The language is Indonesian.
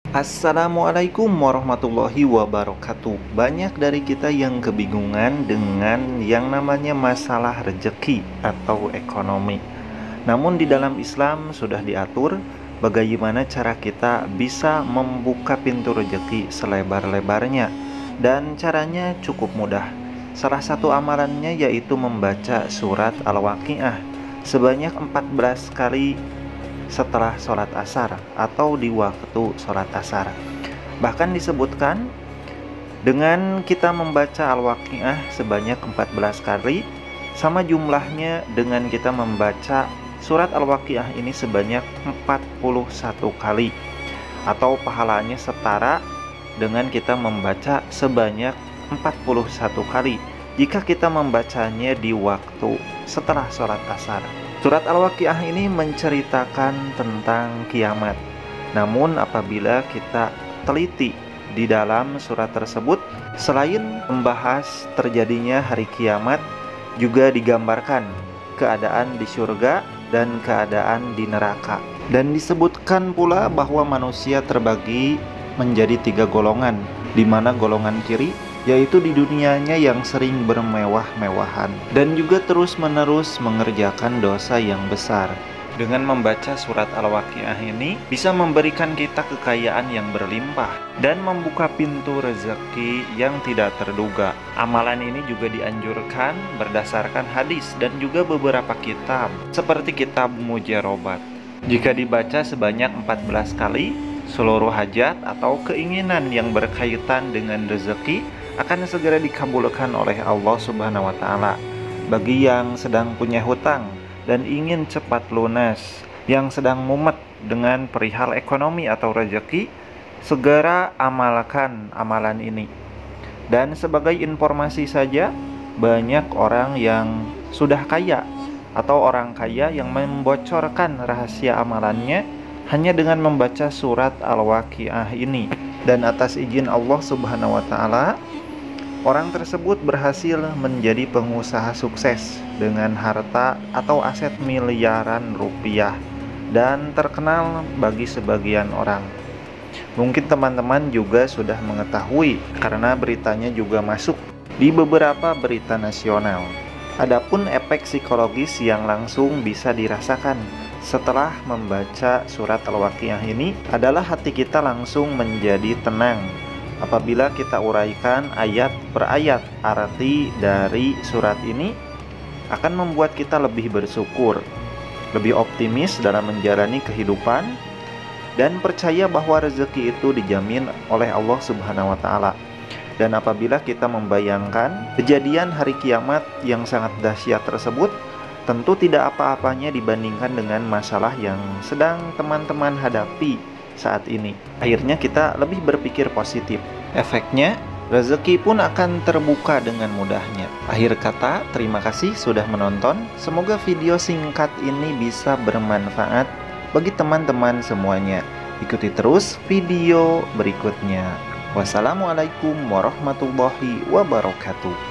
Assalamualaikum warahmatullahi wabarakatuh. Banyak dari kita yang kebingungan dengan yang namanya masalah rezeki atau ekonomi. Namun di dalam Islam sudah diatur bagaimana cara kita bisa membuka pintu rezeki selebar-lebarnya. Dan caranya cukup mudah. Salah satu amalannya yaitu membaca surat Al-Waqiah sebanyak 14 kali setelah sholat asar atau di waktu sholat asar. Bahkan disebutkan dengan kita membaca Al-Waqiah sebanyak 14 kali sama jumlahnya dengan kita membaca surat Al-Waqiah ini sebanyak 41 kali, atau pahalanya setara dengan kita membaca sebanyak 41 kali jika kita membacanya di waktu setelah sholat asar. Surat Al-Waqiah ini menceritakan tentang kiamat. Namun apabila kita teliti di dalam surat tersebut, selain membahas terjadinya hari kiamat, juga digambarkan keadaan di surga dan keadaan di neraka. Dan disebutkan pula bahwa manusia terbagi menjadi 3 golongan, di mana golongan kiri yaitu di dunianya yang sering bermewah-mewahan dan juga terus-menerus mengerjakan dosa yang besar. Dengan membaca surat Al-Waqiah ini bisa memberikan kita kekayaan yang berlimpah dan membuka pintu rezeki yang tidak terduga. Amalan ini juga dianjurkan berdasarkan hadis dan juga beberapa kitab seperti kitab Mujarobat. Jika dibaca sebanyak 14 kali, seluruh hajat atau keinginan yang berkaitan dengan rezeki akan segera dikabulkan oleh Allah Subhanahu wa Ta'ala. Bagi yang sedang punya hutang dan ingin cepat lunas, yang sedang mumet dengan perihal ekonomi atau rezeki, segera amalkan amalan ini. Dan sebagai informasi saja, banyak orang yang sudah kaya atau orang kaya yang membocorkan rahasia amalannya hanya dengan membaca surat Al-Waqiah ini. Dan atas izin Allah Subhanahu wa Ta'ala, orang tersebut berhasil menjadi pengusaha sukses dengan harta atau aset miliaran rupiah dan terkenal bagi sebagian orang. Mungkin teman-teman juga sudah mengetahui karena beritanya juga masuk di beberapa berita nasional. Adapun efek psikologis yang langsung bisa dirasakan setelah membaca surat Al-Waqiah ini adalah hati kita langsung menjadi tenang. Apabila kita uraikan ayat per ayat arti dari surat ini akan membuat kita lebih bersyukur, lebih optimis dalam menjalani kehidupan, dan percaya bahwa rezeki itu dijamin oleh Allah Subhanahu wa Ta'ala. Dan apabila kita membayangkan kejadian hari kiamat yang sangat dahsyat tersebut, tentu tidak apa-apanya dibandingkan dengan masalah yang sedang teman-teman hadapi saat ini. Akhirnya kita lebih berpikir positif. Efeknya, rezeki pun akan terbuka dengan mudahnya. Akhir kata, terima kasih sudah menonton. Semoga video singkat ini bisa bermanfaat bagi teman-teman semuanya. Ikuti terus video berikutnya. Wassalamualaikum warahmatullahi wabarakatuh.